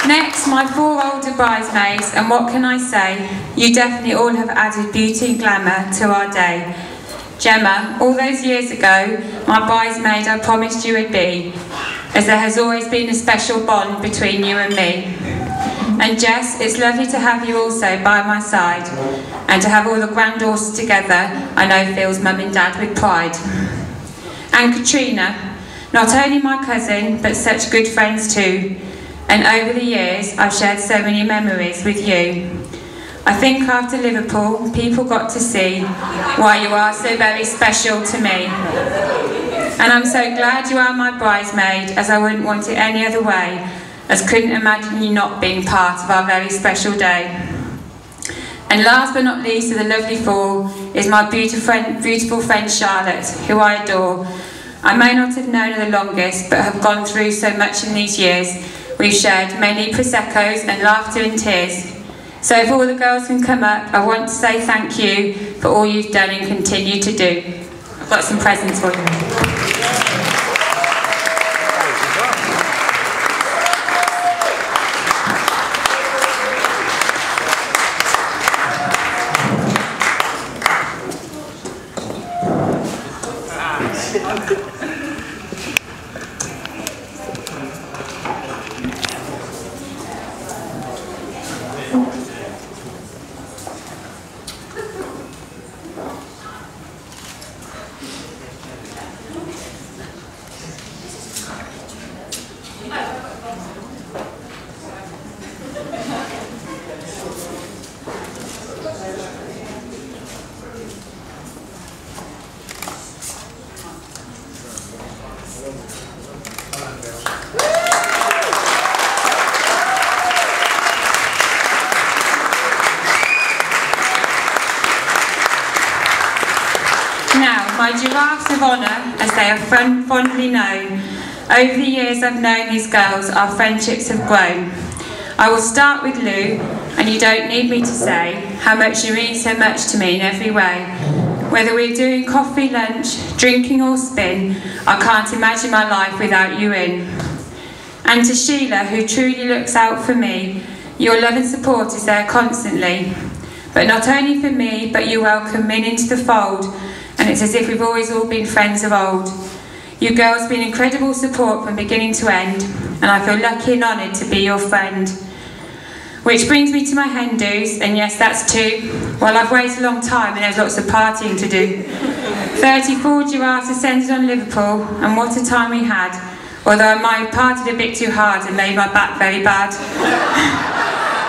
Next, my 4 older bridesmaids, and what can I say? You definitely all have added beauty and glamour to our day. Gemma, all those years ago, my bridesmaid I promised you would be, as there has always been a special bond between you and me. And Jess, it's lovely to have you also by my side, and to have all the granddaughters together, I know fills Mum and Dad with pride. And Katrina, not only my cousin, but such good friends too. And over the years, I've shared so many memories with you. I think after Liverpool, people got to see why you are so very special to me. And I'm so glad you are my bridesmaid, as I wouldn't want it any other way, as couldn't imagine you not being part of our very special day. And last but not least of the lovely 4 is my beautiful friend Charlotte, who I adore. I may not have known her the longest, but have gone through so much in these years. We've shared many Prosecco's and laughter and tears. So if all the girls can come up, I want to say thank you for all you've done and continue to do. I've got some presents for you. My giraffes of honour, as they are fondly known. Over the years I've known these girls, our friendships have grown. I will start with Lou, and you don't need me to say how much you mean so much to me in every way. Whether we're doing coffee, lunch, drinking or spin, I can't imagine my life without you in. And to Sheila, who truly looks out for me, your love and support is there constantly. But not only for me, but you welcome me into the fold, and it's as if we've always all been friends of old. You girls have been incredible support from beginning to end, and I feel lucky and honoured to be your friend. Which brings me to my hen do's, and yes, that's 2. Well, I've waited a long time and there's lots of partying to do. 34 giraffes ascended on Liverpool, and what a time we had. Although I might have partied a bit too hard and made my back very bad.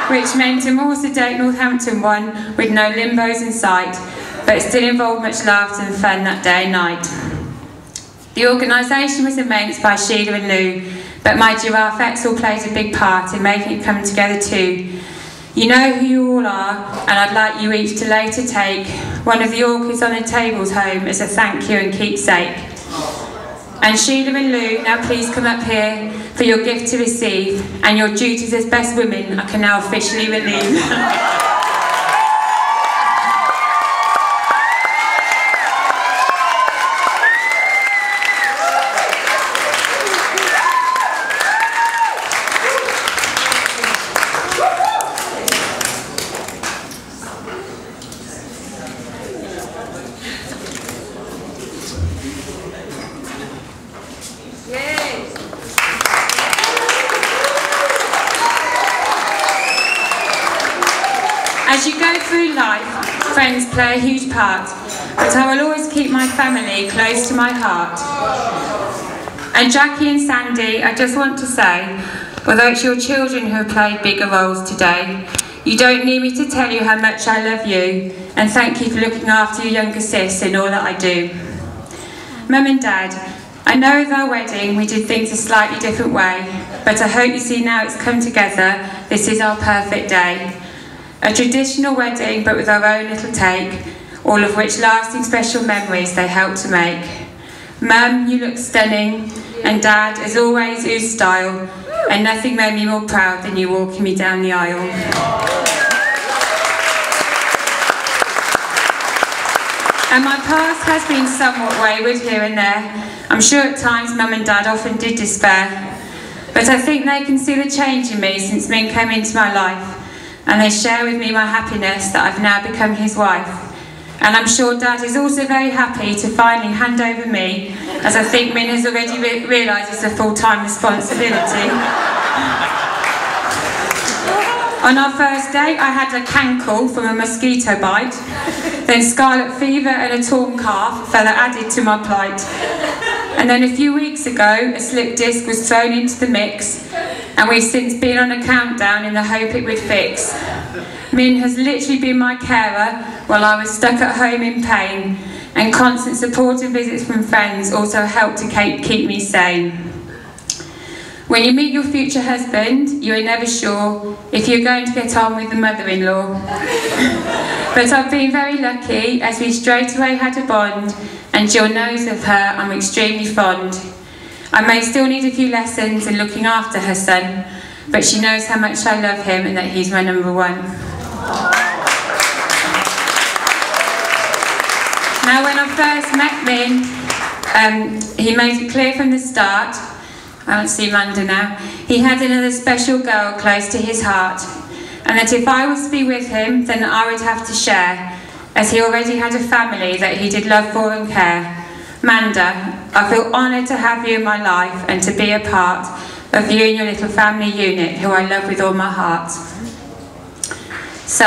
Which meant a more sedate Northampton one with no limbos in sight, but it still involved much laughter and fun that day and night. The organisation was immense by Sheila and Lou, but my giraffettes all played a big part in making it come together too. You know who you all are, and I'd like you each to later take one of the orchids on the tables home as a thank you and keepsake. And Sheila and Lou, now please come up here for your gift to receive, and your duties as best women I can now officially relieve. As you go through life, friends play a huge part, but I will always keep my family close to my heart. And Jackie and Sandy, I just want to say, although it's your children who have played bigger roles today, you don't need me to tell you how much I love you, and thank you for looking after your younger sis in all that I do. Mum and Dad, I know with our wedding we did things a slightly different way, but I hope you see now it's come together, this is our perfect day. A traditional wedding, but with our own little take, all of which lasting special memories they help to make. Mum, you look stunning, and Dad, as always, ooze style, and nothing made me more proud than you walking me down the aisle. And my past has been somewhat wayward here and there. I'm sure at times Mum and Dad often did despair, but I think they can see the change in me since Min came into my life. And they share with me my happiness that I've now become his wife. And I'm sure Dad is also very happy to finally hand over me, as I think Min has already realised it's a full-time responsibility. On our first date, I had a cankle from a mosquito bite, then scarlet fever and a torn calf fella added to my plight. And then a few weeks ago, a slip disc was thrown into the mix, and we've since been on a countdown in the hope it would fix. Min has literally been my carer while I was stuck at home in pain, and constant support and visits from friends also helped to keep me sane. When you meet your future husband, you are never sure if you're going to get on with the mother-in-law. But I've been very lucky, as we straight away had a bond, and Jill knows of her I'm extremely fond. I may still need a few lessons in looking after her son, but she knows how much I love him and that he's my number one. Now, when I first met Min, he made it clear from the start, I don't see Amanda now, he had another special girl close to his heart, and that if I was to be with him, then I would have to share, as he already had a family that he did love for and care. Manda, I feel honoured to have you in my life and to be a part of you and your little family unit, who I love with all my heart. So,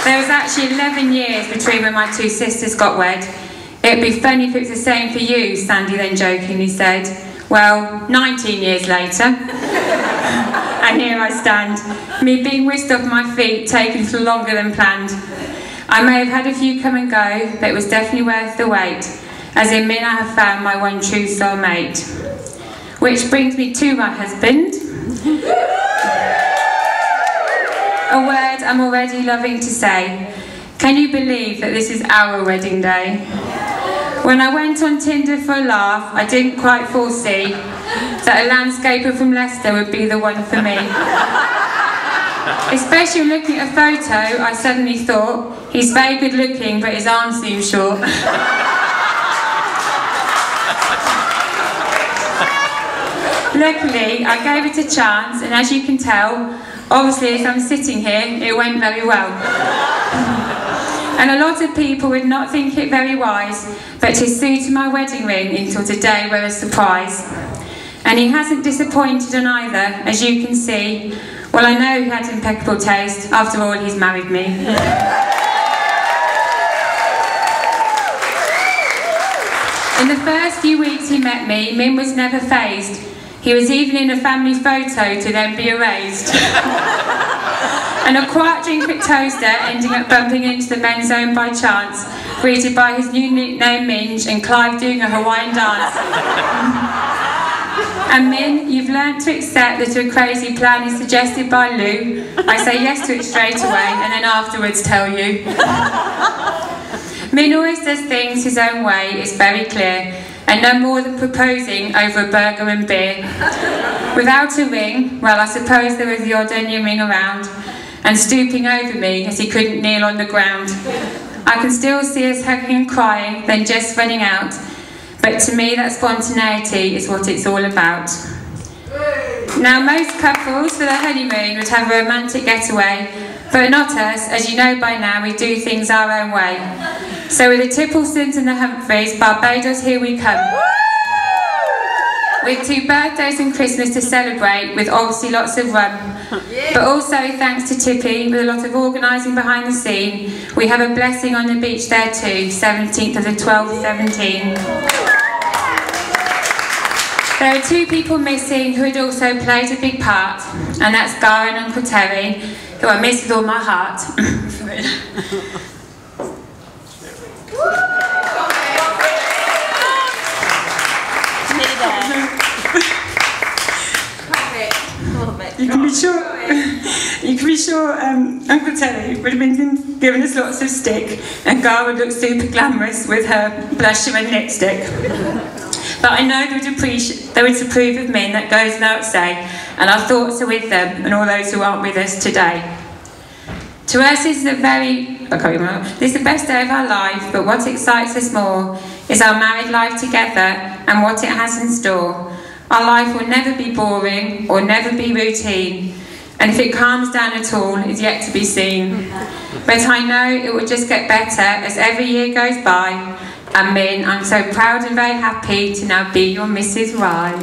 there was actually 11 years between when my 2 sisters got wed. It'd be funny if it was the same for you, Sandy then jokingly said. Well, 19 years later, and here I stand, me being whisked off my feet, taking little longer than planned. I may have had a few come and go, but it was definitely worth the wait, as in Min I have found my one true soulmate. Which brings me to my husband. A word I'm already loving to say. Can you believe that this is our wedding day? When I went on Tinder for a laugh, I didn't quite foresee that a landscaper from Leicester would be the one for me. Especially looking at a photo, I suddenly thought, he's very good looking, but his arms seem short. Luckily, I gave it a chance, and as you can tell, obviously as I'm sitting here, it went very well. And a lot of people would not think it very wise, but to suit my wedding ring until today were a surprise. And he hasn't disappointed on either, as you can see. Well, I know he had impeccable taste. After all, he's married me. In the first few weeks he met me, Min was never fazed. He was even in a family photo to then be erased. And a quiet drink at Toaster, ending up bumping into the men's zone by chance, greeted by his new nickname Minge and Clive doing a Hawaiian dance. And Min, you've learnt to accept that a crazy plan is suggested by Lou. I say yes to it straight away and then afterwards tell you. Min always does things his own way, it's very clear, and no more than proposing over a burger and beer. Without a ring, well, I suppose there was the odd onion ring around, and stooping over me as he couldn't kneel on the ground. I can still see us hugging and crying, then just running out. But to me, that spontaneity is what it's all about. Now, most couples for their honeymoon would have a romantic getaway, but not us. As you know by now, we do things our own way. So with the Tipplesons and the Humphreys, Barbados, here we come. With 2 birthdays and Christmas to celebrate, with obviously lots of rum. But also, thanks to Tippy, with a lot of organising behind the scene, we have a blessing on the beach there too, 17th of the 12th, 17. There are 2 people missing who had also played a big part, and that's Gar and Uncle Terry, who I miss with all my heart. You can be sure Uncle Terry would have been giving us lots of stick, and Gar would look super glamorous with her blusher and lipstick. But I know they would approve of Min, that goes without saying, and our thoughts are with them and all those who aren't with us today. To us, this is the best day of our life, but what excites us more is our married life together and what it has in store. Our life will never be boring or never be routine, and if it calms down at all is yet to be seen. But I know it will just get better as every year goes by, and Min, I'm so proud and very happy to now be your Mrs. Rye.